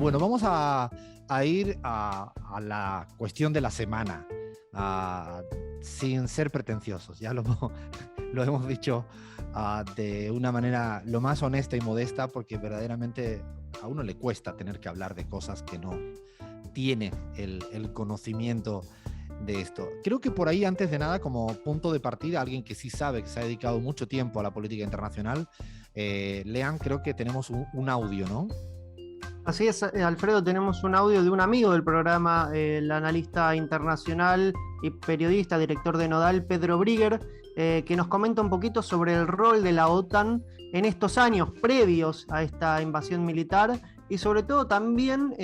Bueno, vamos a ir a la cuestión de la semana, sin ser pretenciosos. Ya lo hemos dicho de una manera lo más honesta y modesta, porque verdaderamente a uno le cuesta tener que hablar de cosas que no tiene el conocimiento de esto. Creo que por ahí, antes de nada, como punto de partida, alguien que sí sabe, que se ha dedicado mucho tiempo a la política internacional, Lean, creo que tenemos un audio, ¿no? Así es, Alfredo, tenemos un audio de un amigo del programa, el analista internacional y periodista, director de Nodal, Pedro Brigger, que nos comenta un poquito sobre el rol de la OTAN en estos años previos a esta invasión militar y sobre todo también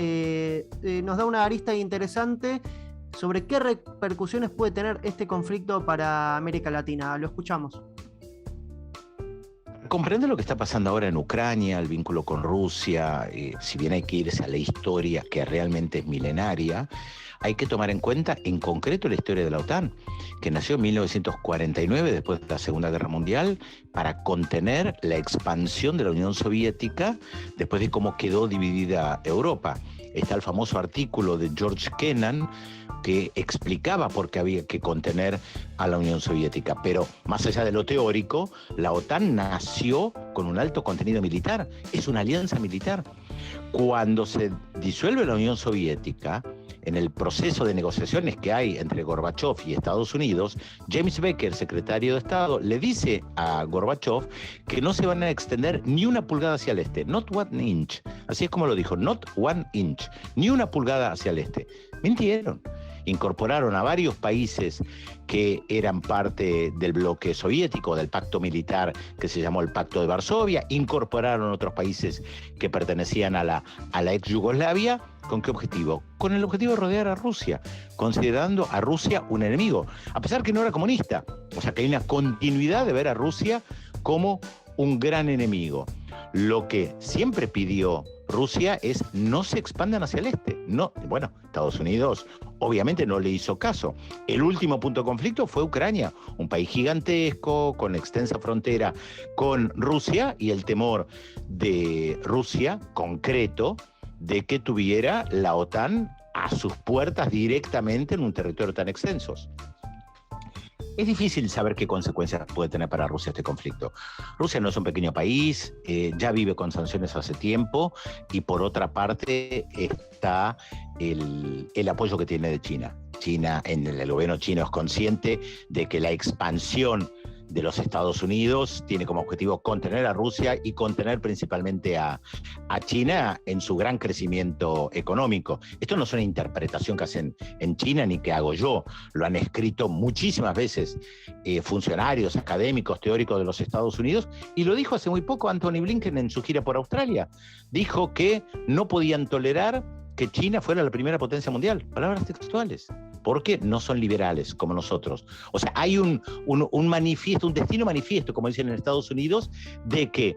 nos da una arista interesante sobre qué repercusiones puede tener este conflicto para América Latina. Lo escuchamos. Comprende lo que está pasando ahora en Ucrania, el vínculo con Rusia, si bien hay que irse a la historia que realmente es milenaria, hay que tomar en cuenta en concreto la historia de la OTAN, que nació en 1949, después de la Segunda Guerra Mundial, para contener la expansión de la Unión Soviética después de cómo quedó dividida Europa. Está el famoso artículo de George Kennan que explicaba por qué había que contener a la Unión Soviética. Pero más allá de lo teórico, la OTAN nació con un alto contenido militar, es una alianza militar. Cuando se disuelve la Unión Soviética, en el proceso de negociaciones que hay entre Gorbachev y Estados Unidos, James Baker, secretario de Estado, le dice a Gorbachev que no se van a extender ni una pulgada hacia el este, not one inch, así es como lo dijo, not one inch, ni una pulgada hacia el este. Mintieron. Incorporaron a varios países que eran parte del bloque soviético, del pacto militar que se llamó el Pacto de Varsovia, incorporaron otros países que pertenecían a la ex Yugoslavia. ¿Con qué objetivo? Con el objetivo de rodear a Rusia, considerando a Rusia un enemigo, a pesar que no era comunista. O sea que hay una continuidad de ver a Rusia como un gran enemigo. Lo que siempre pidió Rusia es no se expandan hacia el este. No, bueno, Estados Unidos obviamente no le hizo caso. El último punto de conflicto fue Ucrania, un país gigantesco, con extensa frontera con Rusia, y el temor de Rusia, concreto, de que tuviera la OTAN a sus puertas directamente en un territorio tan extenso. Es difícil saber qué consecuencias puede tener para Rusia este conflicto. Rusia no es un pequeño país, ya vive con sanciones hace tiempo, y por otra parte está el apoyo que tiene de China. China, en el gobierno chino es consciente de que la expansión de los Estados Unidos tiene como objetivo contener a Rusia y contener principalmente a China en su gran crecimiento económico. Esto no es una interpretación que hacen en China ni que hago yo, lo han escrito muchísimas veces funcionarios, académicos, teóricos de los Estados Unidos, y lo dijo hace muy poco Anthony Blinken en su gira por Australia. Dijo que no podían tolerar que China fuera la primera potencia mundial, palabras textuales, porque no son liberales como nosotros. O sea, hay un manifiesto, un destino manifiesto, como dicen en Estados Unidos, de que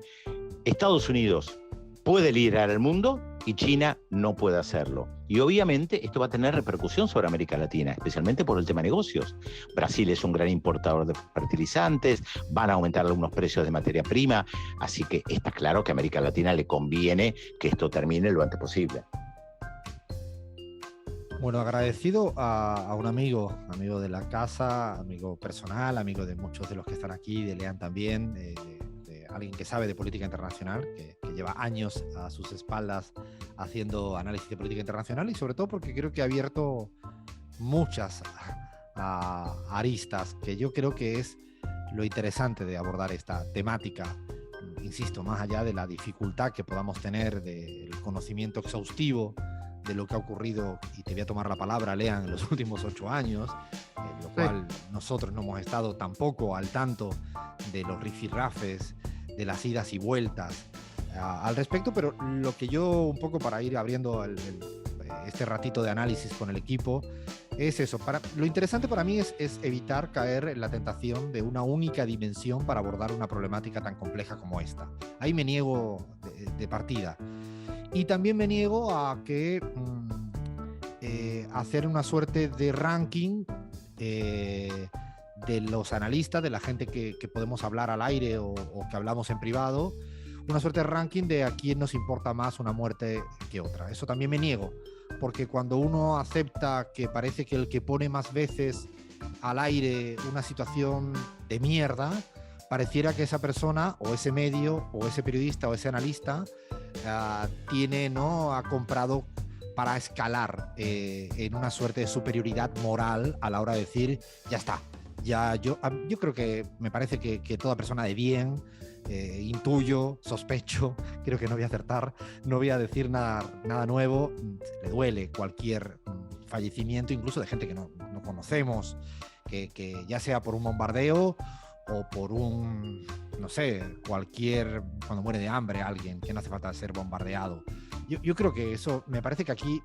Estados Unidos puede liderar el mundo y China no puede hacerlo. Y obviamente esto va a tener repercusión sobre América Latina, especialmente por el tema de negocios. Brasil es un gran importador de fertilizantes, van a aumentar algunos precios de materia prima, así que está claro que a América Latina le conviene que esto termine lo antes posible. Bueno, agradecido a un amigo de la casa, amigo personal, amigo de muchos de los que están aquí, de Lean también, de alguien que sabe de política internacional, que lleva años a sus espaldas haciendo análisis de política internacional, y sobre todo porque creo que ha abierto muchas aristas, que yo creo que es lo interesante de abordar esta temática. Insisto, más allá de la dificultad que podamos tener del conocimiento exhaustivo de lo que ha ocurrido, y te voy a tomar la palabra, Lean, en los últimos 8 años, lo cual nosotros no hemos estado tampoco al tanto de los rifirrafes, de las idas y vueltas al respecto, pero lo que yo, un poco para ir abriendo este ratito de análisis con el equipo, es eso. Lo interesante para mí es evitar caer en la tentación de una única dimensión para abordar una problemática tan compleja como esta. Ahí me niego de partida. Y también me niego a hacer una suerte de ranking de los analistas, de la gente que podemos hablar al aire o que hablamos en privado, una suerte de ranking de a quién nos importa más una muerte que otra. Eso también me niego, porque cuando uno acepta que parece que el que pone más veces al aire una situación de mierda, pareciera que esa persona o ese medio o ese periodista o ese analista tiene, ¿no?, ha comprado para escalar en una suerte de superioridad moral a la hora de decir, ya está. Ya, yo creo que me parece que toda persona de bien, intuyo, sospecho, creo que no voy a acertar, no voy a decir nada nuevo, le duele cualquier fallecimiento, incluso de gente que no conocemos, que ya sea por un bombardeo o por un, no sé, cuando muere de hambre alguien, que no hace falta ser bombardeado. Yo creo que eso, me parece que aquí,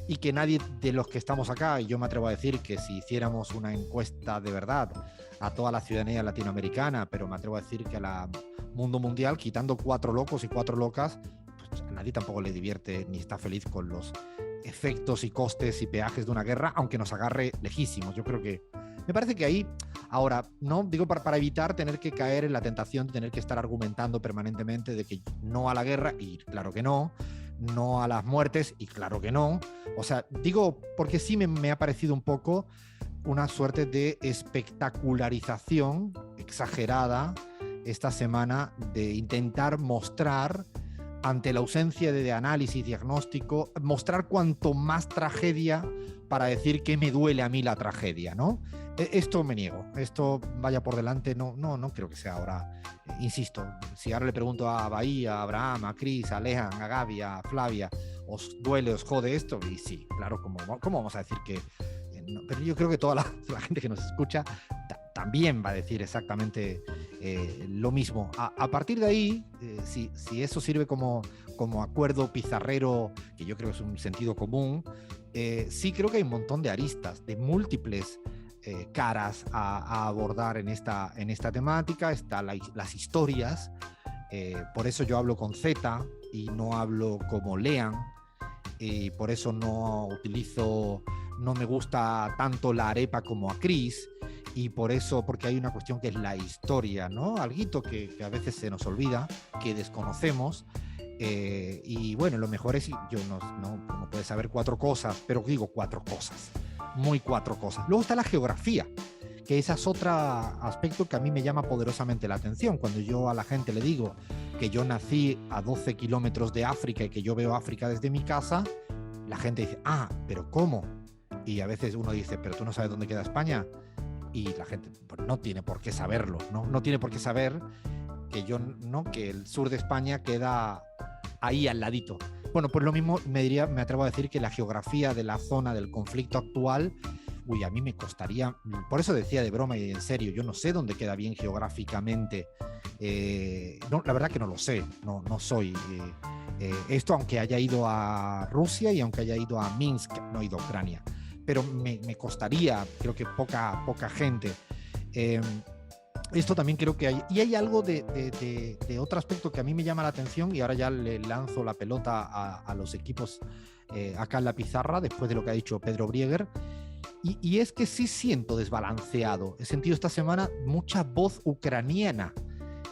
y que nadie de los que estamos acá, y yo me atrevo a decir que si hiciéramos una encuesta de verdad a toda la ciudadanía latinoamericana, pero me atrevo a decir que al mundo mundial, quitando 4 locos y 4 locas, pues a nadie tampoco le divierte ni está feliz con los efectos y costes y peajes de una guerra, aunque nos agarre lejísimos. Yo creo que, me parece que ahí, ahora, no digo para evitar tener que caer en la tentación de tener que estar argumentando permanentemente de que no a la guerra, y claro que no a las muertes, y claro que no. O sea, digo, porque sí me ha parecido un poco una suerte de espectacularización exagerada esta semana de intentar mostrar, ante la ausencia de análisis, diagnóstico, mostrar cuanto más tragedia para decir que me duele a mí la tragedia, ¿no? Esto me niego, esto vaya por delante, no creo que sea ahora. Insisto, si ahora le pregunto a Bahía, a Abraham, a Cris, a Lehan, a Gaby, a Flavia, ¿os duele, os jode esto? Y sí, claro, ¿cómo vamos a decir que no? Pero yo creo que toda la gente que nos escucha también va a decir exactamente lo mismo. A partir de ahí, si eso sirve como acuerdo pizarrero, que yo creo que es un sentido común, sí creo que hay un montón de aristas, de múltiples caras a abordar en esta temática. Están las historias, por eso yo hablo con Z y no hablo como Lean, y por eso no me gusta tanto la arepa como a Cris, y por eso, porque hay una cuestión que es la historia, ¿no? Alguito que a veces se nos olvida, que desconocemos. Y bueno, lo mejor es, yo no puede saber 4 cosas, pero digo 4 cosas, muy 4 cosas. Luego está la geografía, que ese es otro aspecto que a mí me llama poderosamente la atención. Cuando yo a la gente le digo que yo nací a 12 kilómetros de África y que yo veo África desde mi casa, la gente dice, ¿pero cómo? Y a veces uno dice, ¿pero tú no sabes dónde queda España? Y la gente pues, no tiene por qué saberlo, no tiene por qué saber que el sur de España queda ahí al ladito. Bueno, pues lo mismo me atrevo a decir que la geografía de la zona del conflicto actual, a mí me costaría, por eso decía de broma y en serio, yo no sé dónde queda bien geográficamente, la verdad que no lo sé, no soy, esto aunque haya ido a Rusia y aunque haya ido a Minsk, no he ido a Ucrania, pero me costaría, creo que poca gente. Esto también creo que hay, y hay algo de otro aspecto que a mí me llama la atención, y ahora ya le lanzo la pelota a los equipos acá en la pizarra, después de lo que ha dicho Pedro Brieger, y es que sí siento desbalanceado. He sentido esta semana mucha voz ucraniana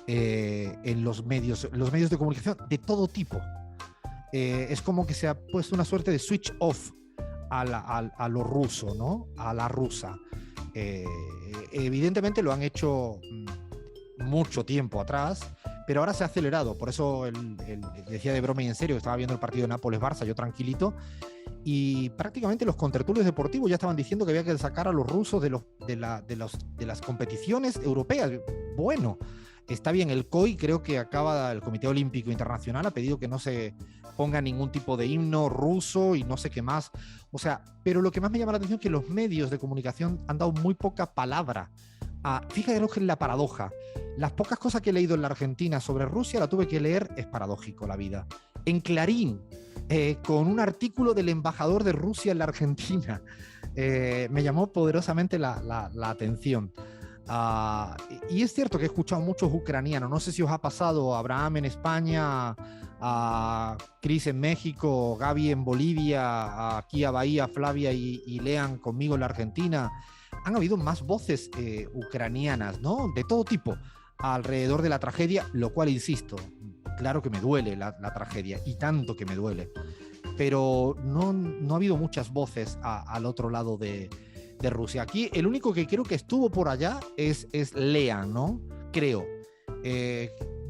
en los medios de comunicación de todo tipo. Es como que se ha puesto una suerte de switch off a lo ruso, ¿no? A la rusa. Evidentemente lo han hecho mucho tiempo atrás, pero ahora se ha acelerado. Por eso decía de broma y en serio que estaba viendo el partido de Nápoles-Barça, yo tranquilito, y prácticamente los contertulios deportivos ya estaban diciendo que había que sacar a los rusos de las competiciones europeas. Bueno, está bien, el COI, creo que el Comité Olímpico Internacional ha pedido que no se ponga ningún tipo de himno ruso y no sé qué más. O sea, pero lo que más me llama la atención es que los medios de comunicación han dado muy poca palabra. Fíjate que es la paradoja. Las pocas cosas que he leído en la Argentina sobre Rusia la tuve que leer, es paradójico la vida. En Clarín, con un artículo del embajador de Rusia en la Argentina. Me llamó poderosamente la atención. Y es cierto que he escuchado muchos ucranianos. No sé si os ha pasado, Abraham en España, a Cris en México, Gaby en Bolivia, aquí a Bahía, Flavia y Lean conmigo en la Argentina. Han habido más voces ucranianas, ¿no? De todo tipo, alrededor de la tragedia, lo cual, insisto, claro que me duele la tragedia, y tanto que me duele, pero no ha habido muchas voces al otro lado de Rusia. Aquí el único que creo que estuvo por allá es Lea, ¿no? Creo.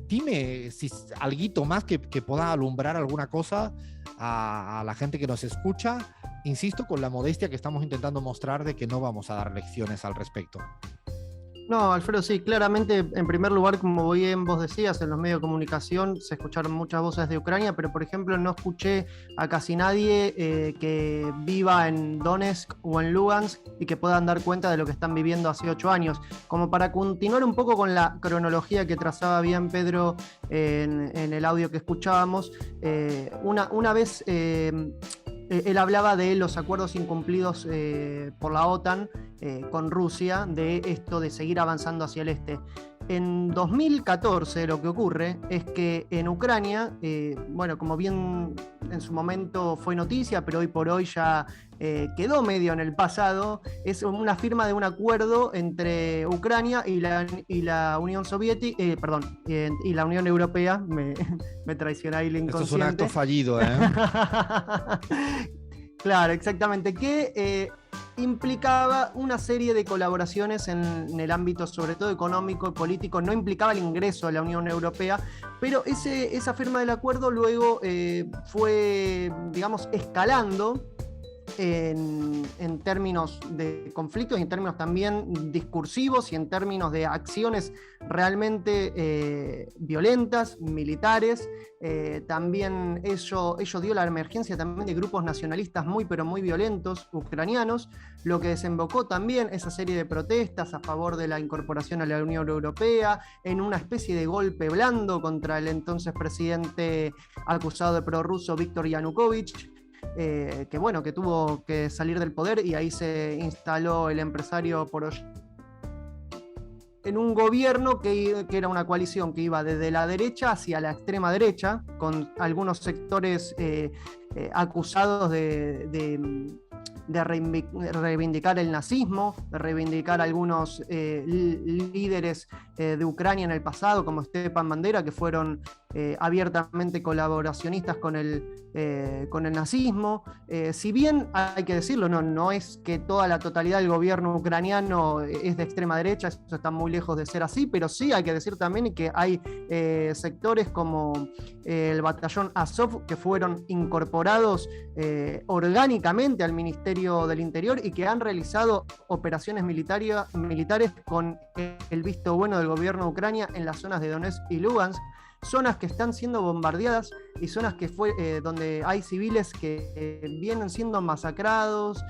Dime si alguito más que pueda alumbrar alguna cosa a la gente que nos escucha. Insisto, con la modestia que estamos intentando mostrar de que no vamos a dar lecciones al respecto. No, Alfredo, sí, claramente, en primer lugar, como bien vos decías, en los medios de comunicación se escucharon muchas voces de Ucrania, pero por ejemplo no escuché a casi nadie que viva en Donetsk o en Lugansk y que puedan dar cuenta de lo que están viviendo hace 8 años. Como para continuar un poco con la cronología que trazaba bien Pedro en el audio que escuchábamos, una vez... él hablaba de los acuerdos incumplidos por la OTAN con Rusia, de esto de seguir avanzando hacia el este. En 2014 lo que ocurre es que en Ucrania, bueno, como bien en su momento fue noticia, pero hoy por hoy ya quedó medio en el pasado, es una firma de un acuerdo entre Ucrania y la Unión Soviética, y la Unión Europea, me traiciona ahí el inconsciente. Esto es un acto fallido, ¿eh? Claro, exactamente, que implicaba una serie de colaboraciones en el ámbito sobre todo económico y político, no implicaba el ingreso a la Unión Europea, pero esa firma del acuerdo luego fue, digamos, escalando en términos de conflictos y en términos también discursivos y en términos de acciones realmente violentas, militares. También ello dio la emergencia también de grupos nacionalistas muy pero muy violentos ucranianos, lo que desembocó también esa serie de protestas a favor de la incorporación a la Unión Europea, en una especie de golpe blando contra el entonces presidente acusado de prorruso Víktor Yanukovych, que bueno, que tuvo que salir del poder, y ahí se instaló el empresario Poroshenko en un gobierno que era una coalición que iba desde la derecha hacia la extrema derecha, con algunos sectores acusados de reivindicar el nazismo, de reivindicar algunos líderes de Ucrania en el pasado, como Stepan Bandera, que fueron abiertamente colaboracionistas con el nazismo. Si bien, hay que decirlo, no es que toda la totalidad del gobierno ucraniano es de extrema derecha, eso está muy lejos de ser así, pero sí hay que decir también que hay sectores como el batallón Azov que fueron incorporados orgánicamente al Ministerio del Interior y que han realizado operaciones militares con el visto bueno del gobierno de Ucrania en las zonas de Donetsk y Lugansk, zonas que están siendo bombardeadas y zonas que donde hay civiles que vienen siendo masacrados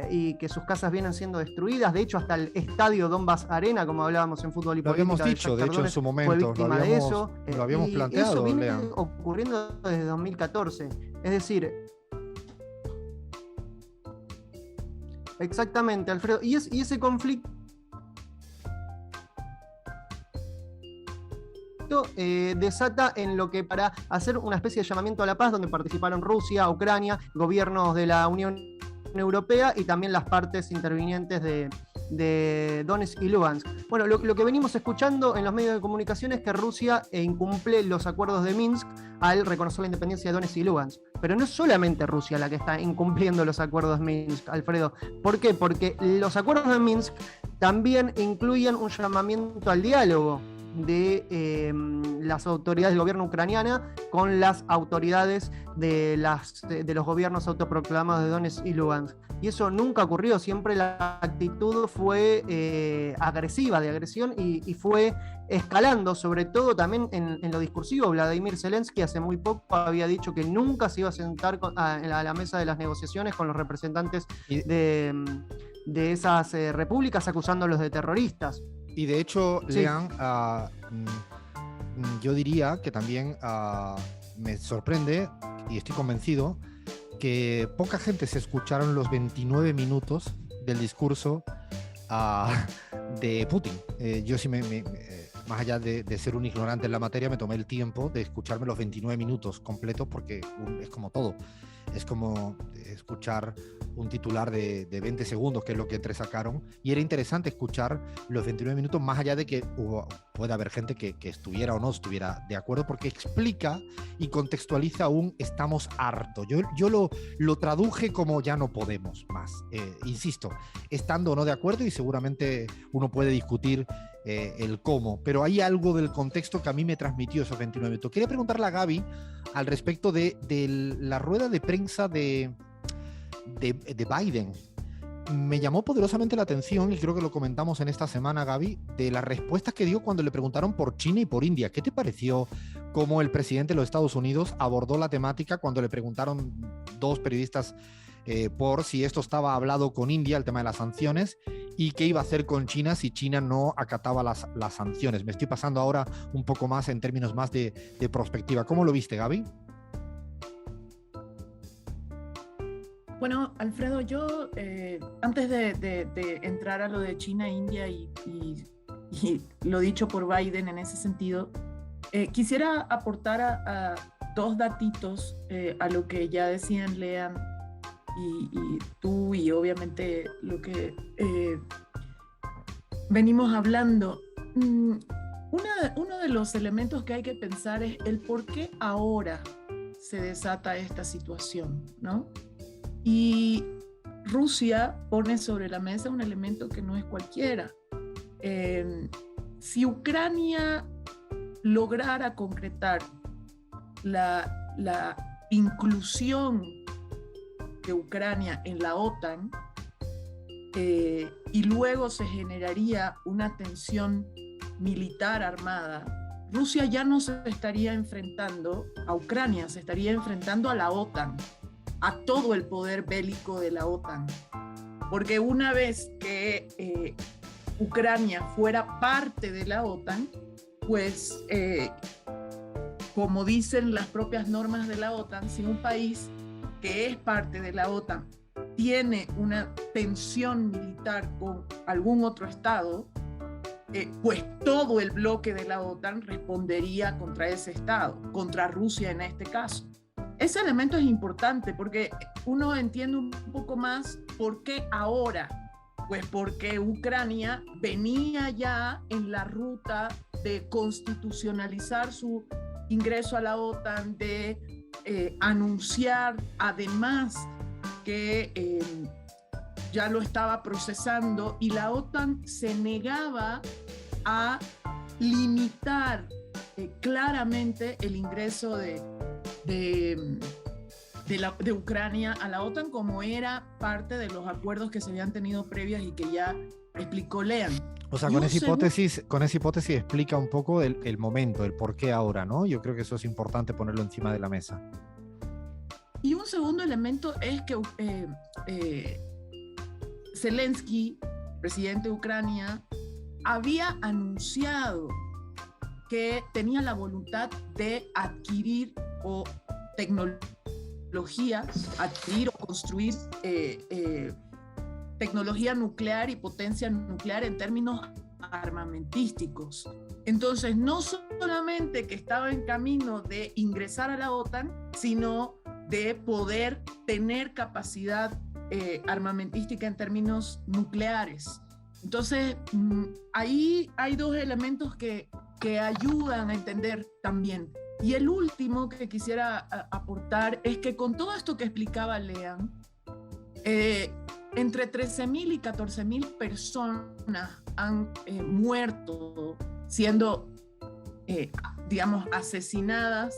y que sus casas vienen siendo destruidas. De hecho, hasta el estadio Donbass Arena, como hablábamos en fútbol y política, lo habíamos dicho, de hecho, en su momento, fue víctima de eso. Lo habíamos planteado, eso viene Lean, ocurriendo desde 2014. Es decir, exactamente, Alfredo. Y ese conflicto desata en lo que, para hacer una especie de llamamiento a la paz, donde participaron Rusia, Ucrania, gobiernos de la Unión Europea y también las partes intervinientes de Donetsk y Lugansk. Bueno, lo que venimos escuchando en los medios de comunicación es que Rusia incumple los acuerdos de Minsk al reconocer la independencia de Donetsk y Lugansk. Pero no es solamente Rusia la que está incumpliendo los acuerdos de Minsk, Alfredo. ¿Por qué? Porque los acuerdos de Minsk también incluyen un llamamiento al diálogo de las autoridades del gobierno ucraniana con las autoridades de los gobiernos autoproclamados de Donetsk y Lugansk. Y eso nunca ocurrió, siempre la actitud fue agresiva, de agresión, y fue escalando, sobre todo también en lo discursivo. Vladimir Zelensky hace muy poco había dicho que nunca se iba a sentar a la mesa de las negociaciones con los representantes de esas repúblicas, acusándolos de terroristas. Y de hecho, Sí. Lean, yo diría que también me sorprende, y estoy convencido, que poca gente se escucharon los 29 minutos del discurso de Putin. Yo sí más allá de ser un ignorante en la materia, me tomé el tiempo de escucharme los 29 minutos completos, porque es como todo. Es como escuchar un titular de 20 segundos, que es lo que entresacaron, y era interesante escuchar los 29 minutos, más allá de que puede haber gente que estuviera o no estuviera de acuerdo, porque explica y contextualiza un estamos hartos. Yo lo traduje como ya no podemos más. Insisto, estando o no de acuerdo, y seguramente uno puede discutir el cómo, pero hay algo del contexto que a mí me transmitió esos 29 minutos. Quería preguntarle a Gaby al respecto de la rueda de prensa de Biden. Me llamó poderosamente la atención, y creo que lo comentamos en esta semana, Gaby, de las respuestas que dio cuando le preguntaron por China y por India. ¿Qué te pareció cómo el presidente de los Estados Unidos abordó la temática cuando le preguntaron dos periodistas por si esto estaba hablado con India, el tema de las sanciones, y qué iba a hacer con China si China no acataba las sanciones? Me estoy pasando ahora un poco más en términos más de prospectiva. ¿Cómo lo viste, Gaby? Bueno, Alfredo, yo antes de entrar a lo de China, India y lo dicho por Biden en ese sentido, quisiera aportar a dos datitos a lo que ya decían Lean y tú, y obviamente lo que venimos hablando. Uno de los elementos que hay que pensar es el por qué ahora se desata esta situación, ¿no? Y Rusia pone sobre la mesa un elemento que no es cualquiera. Si Ucrania lograra concretar la inclusión de Ucrania en la OTAN, y luego se generaría una tensión militar armada, Rusia ya no se estaría enfrentando a Ucrania, se estaría enfrentando a la OTAN, a todo el poder bélico de la OTAN. Porque una vez que Ucrania fuera parte de la OTAN, pues como dicen las propias normas de la OTAN, si un país que es parte de la OTAN tiene una tensión militar con algún otro estado, pues todo el bloque de la OTAN respondería contra ese estado, contra Rusia en este caso. Ese elemento es importante porque uno entiende un poco más por qué ahora. Pues porque Ucrania venía ya en la ruta de constitucionalizar su ingreso a la OTAN, de anunciar además que ya lo estaba procesando, y la OTAN se negaba a limitar claramente el ingreso de Ucrania a la OTAN, como era parte de los acuerdos que se habían tenido previas y que ya explicó Lean. O sea, con esa hipótesis explica un poco el momento, el por qué ahora, ¿no? Yo creo que eso es importante ponerlo encima de la mesa. Y un segundo elemento es que Zelensky, presidente de Ucrania, había anunciado que tenía la voluntad de adquirir adquirir o construir tecnología nuclear y potencia nuclear en términos armamentísticos. Entonces, no solamente que estaba en camino de ingresar a la OTAN, sino de poder tener capacidad armamentística en términos nucleares. Entonces, ahí hay dos elementos que ayudan a entender también. Y el último que quisiera aportar es que con todo esto que explicaba Lean, entre 13.000 y 14.000 personas han muerto siendo, digamos, asesinadas,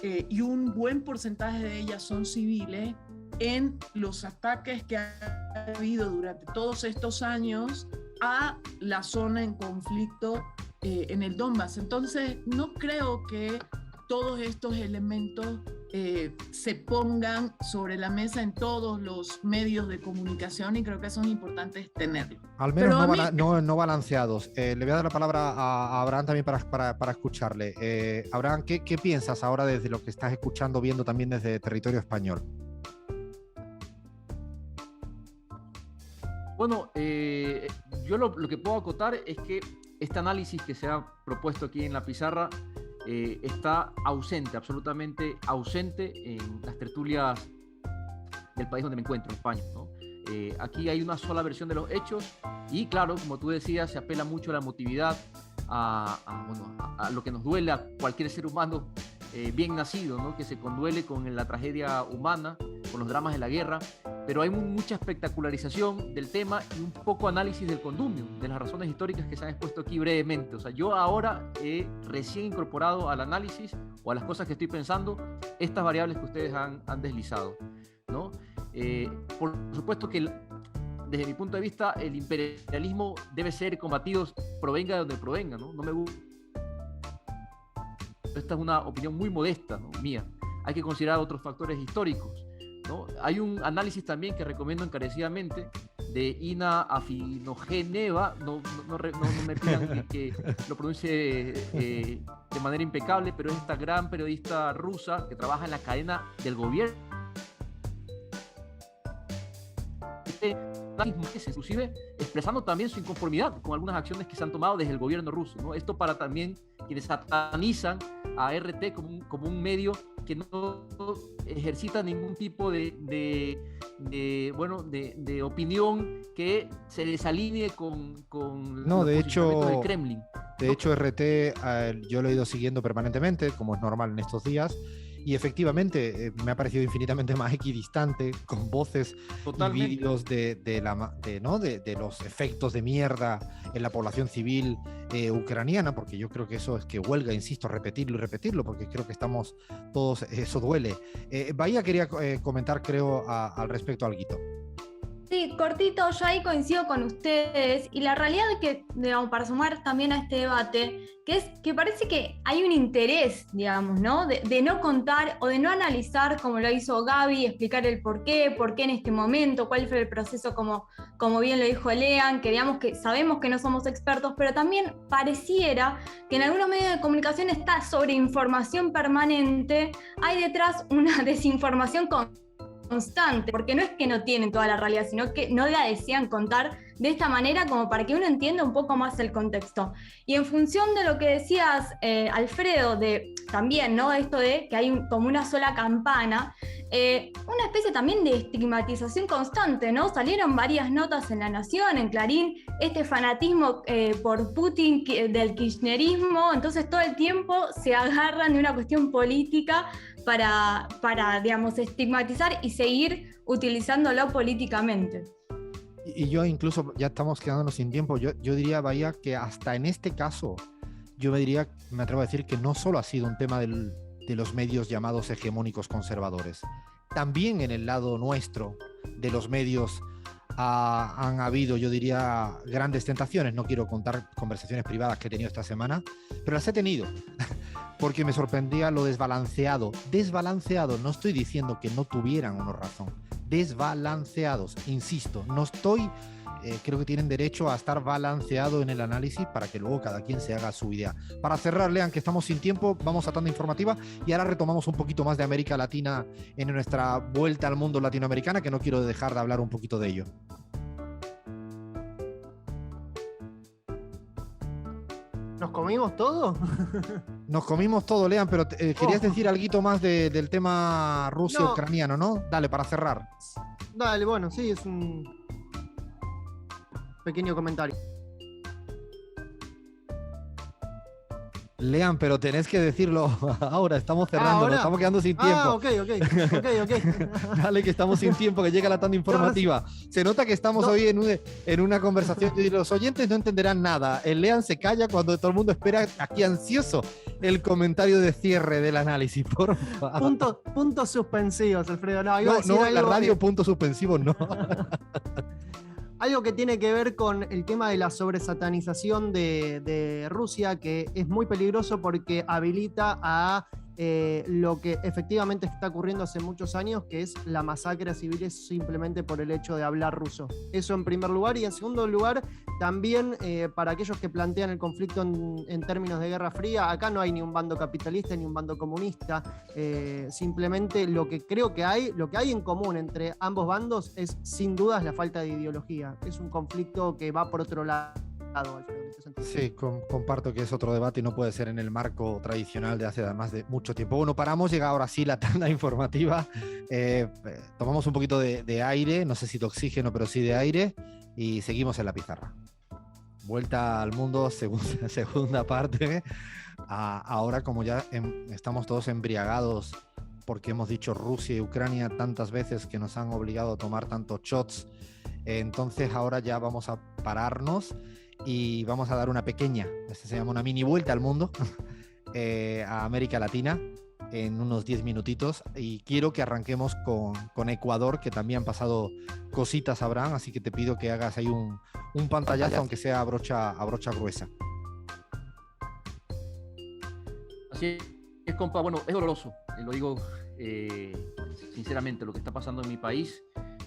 y un buen porcentaje de ellas son civiles en los ataques que ha habido durante todos estos años a la zona en conflicto en el Donbass. Entonces, no creo que todos estos elementos se pongan sobre la mesa en todos los medios de comunicación, y creo que son importantes tenerlo. Al menos no balanceados. Le voy a dar la palabra a Abraham también para escucharle. Abraham, ¿qué piensas ahora desde lo que estás escuchando, viendo también desde territorio español? Bueno, yo lo que puedo acotar es que este análisis que se ha propuesto aquí en la pizarra está ausente, absolutamente ausente en las tertulias del país donde me encuentro, en España, ¿no? Aquí hay una sola versión de los hechos y claro, como tú decías, se apela mucho a la emotividad, a lo que nos duele a cualquier ser humano bien nacido, ¿no? Que se conduele con la tragedia humana, con los dramas de la guerra, pero hay mucha espectacularización del tema y un poco análisis del condumio, de las razones históricas que se han expuesto aquí brevemente. O sea, yo ahora he recién incorporado al análisis o a las cosas que estoy pensando estas variables que ustedes han deslizado, ¿no? Por supuesto que desde mi punto de vista el imperialismo debe ser combatido provenga de donde provenga, ¿no? No me gusta. Esta es una opinión muy modesta, ¿no? Mía. Hay que considerar otros factores históricos, ¿no? Hay un análisis también que recomiendo encarecidamente de Ina Afinogeneva, no me pidan que lo pronuncie de manera impecable, pero es esta gran periodista rusa que trabaja en la cadena del gobierno. Inclusive expresando también su inconformidad con algunas acciones que se han tomado desde el gobierno ruso, ¿no? Esto para también quienes satanizan a RT como un medio que no ejercita ningún tipo de opinión que se desalinee con no, de hecho, del Kremlin. De hecho, RT yo lo he ido siguiendo permanentemente, como es normal en estos días, y efectivamente me ha parecido infinitamente más equidistante, con voces Totalmente. y vídeos de los efectos de mierda en la población civil ucraniana, porque yo creo que eso es que huelga, insisto, repetirlo y repetirlo, porque creo que estamos todos, eso duele. Bahía quería comentar, creo, al respecto alguito. Sí, cortito, yo ahí coincido con ustedes y la realidad es que, digamos, para sumar también a este debate, que es que parece que hay un interés, digamos, ¿no? De no contar o de no analizar como lo hizo Gaby, explicar el por qué en este momento, cuál fue el proceso, como bien lo dijo Lean, que digamos que sabemos que no somos expertos, pero también pareciera que en algunos medios de comunicación esta sobreinformación permanente, hay detrás una desinformación constante, porque no es que no tienen toda la realidad, sino que no la desean contar de esta manera como para que uno entienda un poco más el contexto. Y en función de lo que decías, Alfredo, de también, ¿no? Esto de que hay como una sola campana, una especie también de estigmatización constante, ¿no? Salieron varias notas en La Nación, en Clarín, este fanatismo por Putin del kirchnerismo, entonces todo el tiempo se agarran de una cuestión política para digamos, estigmatizar y seguir utilizándolo políticamente. Y yo incluso, ya estamos quedándonos sin tiempo, yo diría, Bahía, que hasta en este caso, yo me atrevo a decir que no solo ha sido un tema de los medios llamados hegemónicos conservadores, también en el lado nuestro de los medios han habido, yo diría, grandes tentaciones. No quiero contar conversaciones privadas que he tenido esta semana, pero las he tenido, porque me sorprendía lo desbalanceado, no estoy diciendo que no tuvieran una razón, desbalanceados, insisto, no estoy, creo que tienen derecho a estar balanceado en el análisis para que luego cada quien se haga su idea. Para cerrar, Lean, que estamos sin tiempo, vamos a tanda informativa y ahora retomamos un poquito más de América Latina en nuestra vuelta al mundo latinoamericana, que no quiero dejar de hablar un poquito de ello. ¿Nos comimos todo? Nos comimos todo, Lean, pero querías decir algo más del tema ruso-ucraniano, ¿no? Dale, para cerrar. Dale, bueno, sí, es un pequeño comentario. Lean, pero tenés que decirlo ahora, estamos cerrando, nos estamos quedando sin tiempo. Ok. Dale, que estamos sin tiempo, que llega la tanda informativa. Se nota que estamos hoy en una conversación y los oyentes no entenderán nada. El Lean se calla cuando todo el mundo espera aquí ansioso el comentario de cierre del análisis, por favor. Puntos suspensivos, Alfredo. No, la radio, puntos suspensivos, no. Algo que tiene que ver con el tema de la sobresatanización de Rusia, que es muy peligroso porque habilita a lo que efectivamente está ocurriendo hace muchos años, que es la masacre a civiles simplemente por el hecho de hablar ruso. Eso en primer lugar. Y en segundo lugar, también para aquellos que plantean el conflicto en términos de Guerra Fría, acá no hay ni un bando capitalista ni un bando comunista. Simplemente lo que hay en común entre ambos bandos es sin dudas la falta de ideología. Es un conflicto que va por otro lado. Alfredo, en este sentido. Sí, comparto que es otro debate y no puede ser en el marco tradicional de hace además de mucho tiempo. Bueno, paramos, llega ahora sí la tanda informativa. Tomamos un poquito de aire, no sé si de oxígeno, pero sí de aire, y seguimos en la pizarra. Vuelta al mundo, segunda parte. Ahora, como ya estamos todos embriagados porque hemos dicho Rusia y Ucrania tantas veces que nos han obligado a tomar tantos shots, entonces ahora ya vamos a pararnos y vamos a dar una pequeña, se llama una mini vuelta al mundo, a América Latina en unos 10 minutitos, y quiero que arranquemos con Ecuador, que también han pasado cositas, Abraham, así que te pido que hagas ahí un pantallazo, aunque sea a brocha gruesa. Así es, compa. Bueno, es doloroso, lo digo sinceramente, lo que está pasando en mi país.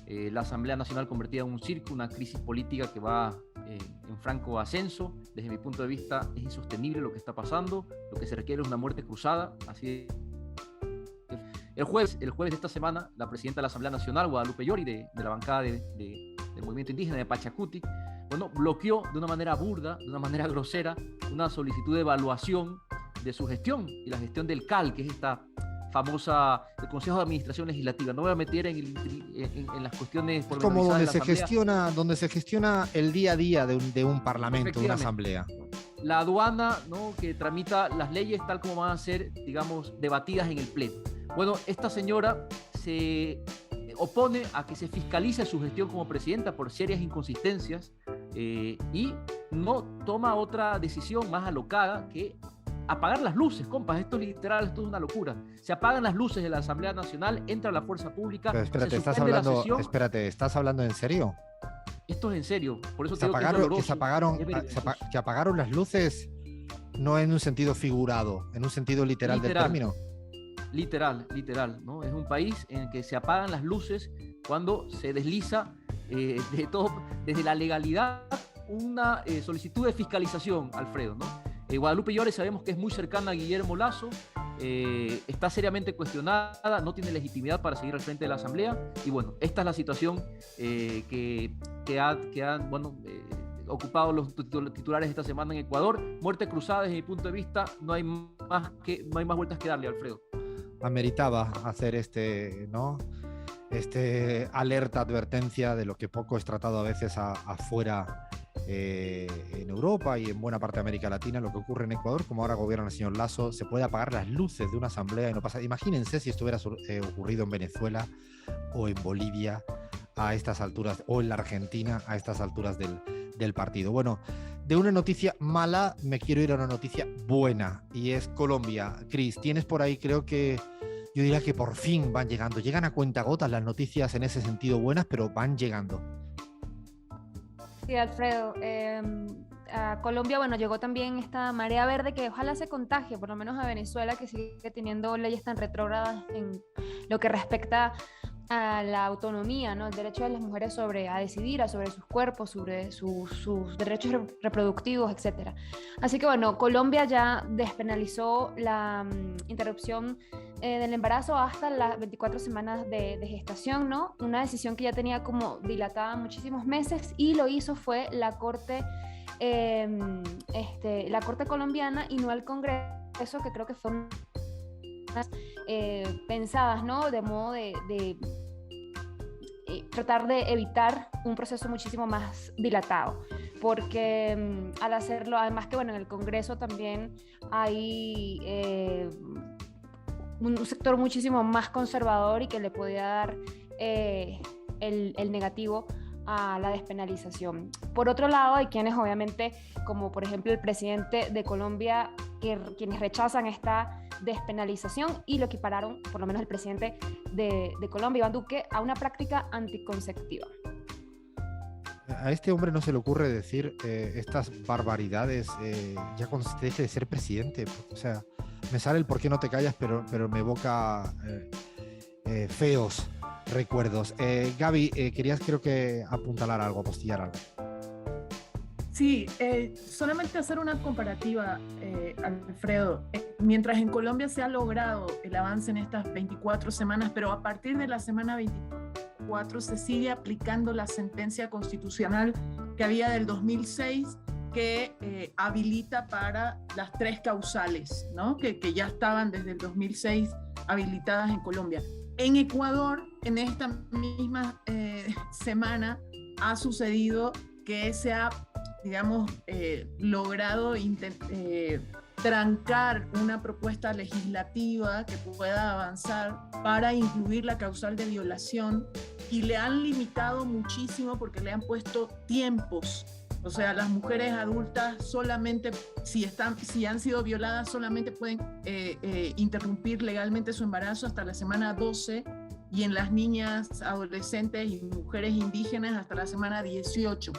La Asamblea Nacional convertida en un circo, una crisis política que va en franco ascenso. Desde mi punto de vista es insostenible lo que está pasando. Lo que se requiere es una muerte cruzada. Así el jueves de esta semana, la presidenta de la Asamblea Nacional, Guadalupe Llori, de la bancada del movimiento indígena de Pachacuti, bueno, bloqueó de una manera burda, de una manera grosera, una solicitud de evaluación de su gestión y la gestión del CAL, que es esta famosa el Consejo de Administración Legislativa. No voy a meter en las cuestiones como donde se gestiona el día a día de un parlamento, de una asamblea. La aduana, ¿no?, que tramita las leyes tal como van a ser, digamos, debatidas en el pleno. Bueno, esta señora se opone a que se fiscalice su gestión como presidenta por serias inconsistencias y no toma otra decisión más alocada que apagar las luces, compas. Esto es literal, esto es una locura. Se apagan las luces de la Asamblea Nacional, entra la fuerza pública. Pero espérate, se suspende la sesión. ¿estás hablando en serio? Esto es en serio, por eso se apagaron las luces, no en un sentido figurado, en un sentido literal del término. Literal, ¿no? Es un país en el que se apagan las luces cuando se desliza desde la legalidad una solicitud de fiscalización, Alfredo, ¿no? Guadalupe Llori sabemos que es muy cercana a Guillermo Lasso, está seriamente cuestionada, no tiene legitimidad para seguir al frente de la Asamblea, y bueno, esta es la situación que han ocupado los titulares esta semana en Ecuador. Muerte cruzada desde mi punto de vista, no hay más vueltas que darle, Alfredo. Ameritaba hacer alerta, advertencia de lo que poco es tratado a veces afuera en Europa y en buena parte de América Latina, lo que ocurre en Ecuador. Como ahora gobierna el señor Lasso, se puede apagar las luces de una asamblea y no pasa. Imagínense si esto hubiera ocurrido en Venezuela o en Bolivia a estas alturas, o en la Argentina a estas alturas del partido. Bueno, de una noticia mala me quiero ir a una noticia buena, y es Colombia. Cris, tienes por ahí, creo que yo diría que por fin van llegando. Llegan a cuentagotas las noticias en ese sentido buenas, pero van llegando. Sí, Alfredo. A Colombia, bueno, llegó también esta marea verde que ojalá se contagie, por lo menos a Venezuela, que sigue teniendo leyes tan retrógradas en lo que respecta a la autonomía, ¿no? El derecho de las mujeres a decidir sobre sus cuerpos, sobre sus derechos reproductivos, etc. Así que bueno, Colombia ya despenalizó la interrupción del embarazo hasta las 24 semanas de gestación, ¿no? Una decisión que ya tenía como dilatada muchísimos meses, y lo hizo fue la Corte colombiana y no el Congreso, que creo que fueron pensadas, ¿no? De modo de tratar de evitar un proceso muchísimo más dilatado, porque al hacerlo, además que bueno, en el Congreso también hay un sector muchísimo más conservador y que le podía dar el negativo a la despenalización. Por otro lado, hay quienes obviamente, como por ejemplo el presidente de Colombia, quienes rechazan esta despenalización y lo equipararon, por lo menos el presidente de Colombia, Iván Duque, a una práctica anticonceptiva. A este hombre no se le ocurre decir estas barbaridades ya cuando se deje de ser presidente. O sea, me sale el por qué no te callas, pero me evoca feos recuerdos. Gaby, querías creo que apuntalar algo, apostillar algo. Sí, solamente hacer una comparativa, Alfredo. Mientras en Colombia se ha logrado el avance en estas 24 semanas, pero a partir de la semana 24 se sigue aplicando la sentencia constitucional que había del 2006 que habilita para las 3 causales, ¿no? que ya estaban desde el 2006 habilitadas en Colombia. En Ecuador, en esta misma semana, ha sucedido que se ha, digamos, logrado trancar una propuesta legislativa que pueda avanzar para incluir la causal de violación, y le han limitado muchísimo porque le han puesto tiempos. O sea, las mujeres adultas solamente, si han sido violadas, solamente pueden interrumpir legalmente su embarazo hasta la semana 12, y en las niñas, adolescentes y mujeres indígenas hasta la semana 18.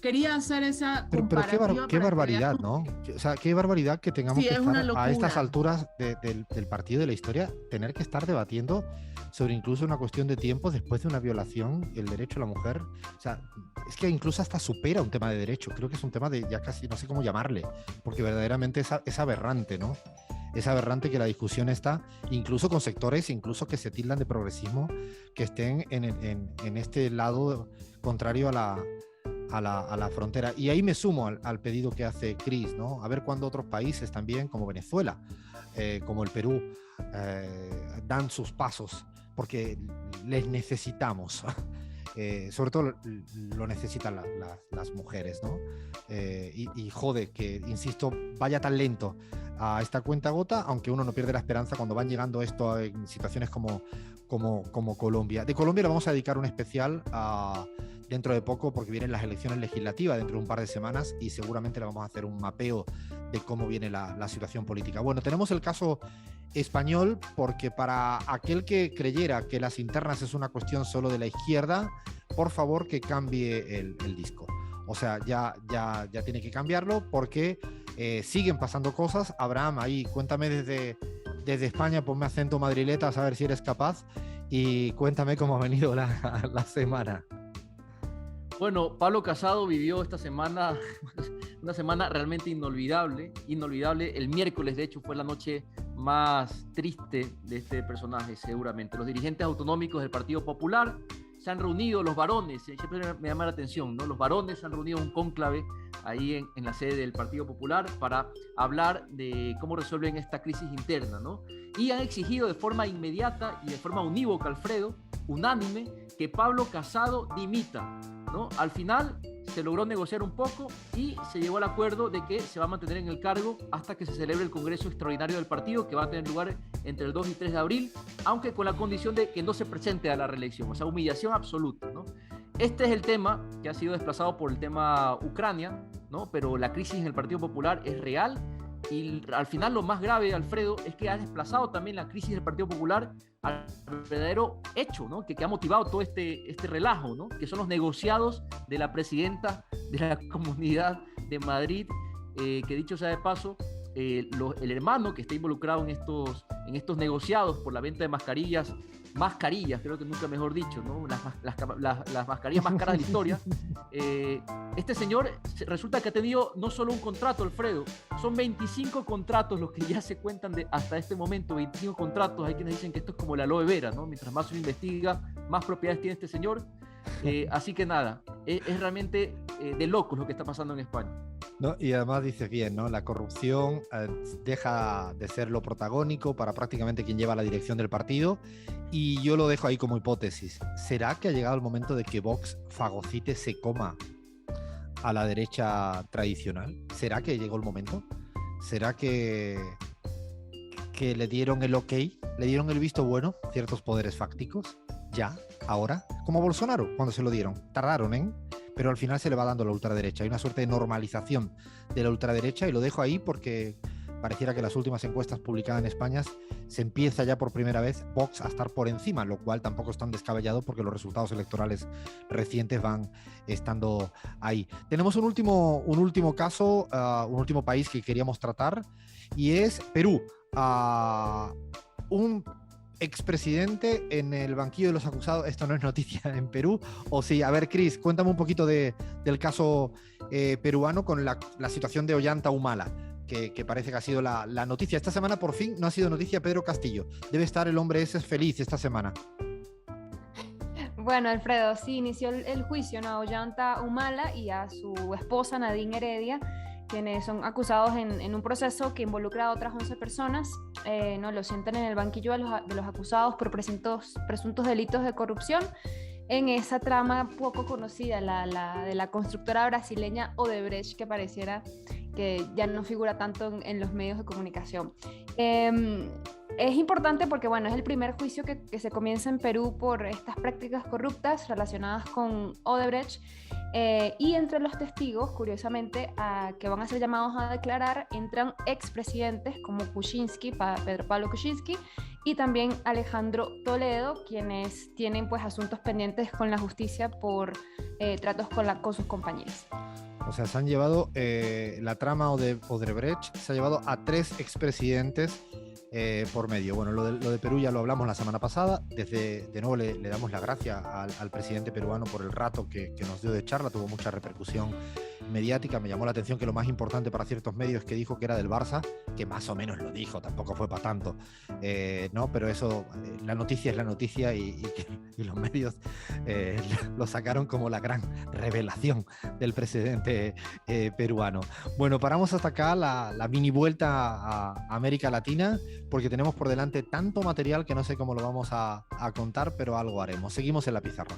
Quería hacer esa comparativa. Pero qué barbaridad, ¿no? O sea, qué barbaridad que tengamos que estar a estas alturas del partido de la historia, tener que estar debatiendo sobre incluso una cuestión de tiempo después de una violación, el derecho a la mujer. O sea, es que incluso hasta supera un tema de derecho. Creo que es un tema de ya casi, no sé cómo llamarle, porque verdaderamente es aberrante, ¿no? Es aberrante que la discusión está, incluso con sectores, incluso que se tildan de progresismo, que estén en este lado contrario a la frontera. Y ahí me sumo al pedido que hace Chris, ¿no? A ver cuándo otros países también, como Venezuela, como el Perú, dan sus pasos, porque les necesitamos. Sobre todo lo necesitan las mujeres, ¿no? Y jode que, insisto, vaya tan lento a esta cuentagota, aunque uno no pierde la esperanza cuando van llegando esto en situaciones como Colombia. De Colombia le vamos a dedicar un especial dentro de poco, porque vienen las elecciones legislativas dentro de un par de semanas, y seguramente le vamos a hacer un mapeo de cómo viene la situación política. Bueno, tenemos el caso español, porque para aquel que creyera que las internas es una cuestión solo de la izquierda, por favor que cambie el disco. O sea, ya tiene que cambiarlo, porque siguen pasando cosas. Abraham, ahí cuéntame desde España, ponme acento madrileta, a saber si eres capaz, y cuéntame cómo ha venido la semana. Bueno, Pablo Casado vivió esta semana una semana realmente inolvidable. El miércoles, de hecho, fue la noche más triste de este personaje, seguramente. Los dirigentes autonómicos del Partido Popular se han reunido, los varones, siempre me llama la atención, ¿no? Los varones se han reunido en un cónclave ahí en la sede del Partido Popular para hablar de cómo resuelven esta crisis interna, ¿no? Y han exigido de forma inmediata y de forma unívoca, Alfredo, unánime, que Pablo Casado dimita, ¿no? Al final se logró negociar un poco y se llegó al acuerdo de que se va a mantener en el cargo hasta que se celebre el Congreso Extraordinario del partido, que va a tener lugar entre el 2 y 3 de abril, aunque con la condición de que no se presente a la reelección, o sea, humillación absoluta, ¿no? Este es el tema que ha sido desplazado por el tema Ucrania, ¿no? Pero la crisis en el Partido Popular es real, y al final lo más grave, Alfredo, es que ha desplazado también la crisis del Partido Popular al verdadero hecho, ¿no? que ha motivado todo este relajo, ¿no? Que son los negociados de la presidenta de la Comunidad de Madrid, que dicho sea de paso, el hermano que está involucrado en estos negociados por la venta de mascarillas, creo que nunca mejor dicho, ¿no? Las mascarillas más caras de la historia. Este señor resulta que ha tenido no solo un contrato, Alfredo, son 25 contratos los que ya se cuentan hasta este momento, 25 contratos. Hay quienes dicen que esto es como la aloe vera, ¿no? Mientras más se investiga, más propiedades tiene este señor. Así que nada, es realmente de locos lo que está pasando en España. ¿No? Y además dices bien, ¿no? La corrupción deja de ser lo protagónico para prácticamente quien lleva la dirección del partido, y yo lo dejo ahí como hipótesis. ¿Será que ha llegado el momento de que Vox fagocite, se coma a la derecha tradicional? ¿Será que llegó el momento? ¿Será que le dieron el ok, le dieron el visto bueno ciertos poderes fácticos? ¿Ya? ¿Ahora? Como Bolsonaro, cuando se lo dieron. Tardaron, pero al final se le va dando a la ultraderecha. Hay una suerte de normalización de la ultraderecha, y lo dejo ahí porque pareciera que las últimas encuestas publicadas en España se empieza ya por primera vez Vox a estar por encima, lo cual tampoco es tan descabellado porque los resultados electorales recientes van estando ahí. Tenemos un último caso, un último país que queríamos tratar, y es Perú. Un expresidente en el banquillo de los acusados. Esto no es noticia en Perú, ¿o sí? A ver, Chris, cuéntame un poquito del caso peruano con la situación de Ollanta Humala, que parece que ha sido la noticia. Esta semana por fin no ha sido noticia Pedro Castillo. Debe estar el hombre ese feliz esta semana. Bueno, Alfredo, sí, inició el juicio, ¿no? A Ollanta Humala y a su esposa Nadine Heredia, quienes son acusados en un proceso que involucra a otras 11 personas. ¿No? Los sientan en el banquillo de los acusados por presuntos delitos de corrupción en esa trama poco conocida, de la constructora brasileña Odebrecht, que pareciera que ya no figura tanto en los medios de comunicación. Es importante porque, bueno, es el primer juicio que se comienza en Perú por estas prácticas corruptas relacionadas con Odebrecht, y entre los testigos, curiosamente, que van a ser llamados a declarar, entran expresidentes como Kuczynski, Pedro Pablo Kuczynski, y también Alejandro Toledo, quienes tienen pues asuntos pendientes con la justicia por tratos con sus compañeros. O sea, se han llevado la trama Odebrecht, se ha llevado a 3 expresidentes por medio. Bueno, lo de Perú ya lo hablamos la semana pasada. De nuevo le damos la gracia al presidente peruano por el rato que nos dio de charla. Tuvo mucha repercusión mediática. Me llamó la atención que lo más importante para ciertos medios que dijo que era del Barça, que más o menos lo dijo, tampoco fue para tanto, ¿no? Pero eso, la noticia es la noticia, y los medios lo sacaron como la gran revelación del presidente peruano. Bueno, paramos hasta acá la mini vuelta a América Latina, porque tenemos por delante tanto material que no sé cómo lo vamos a contar, pero algo haremos. Seguimos en la pizarra.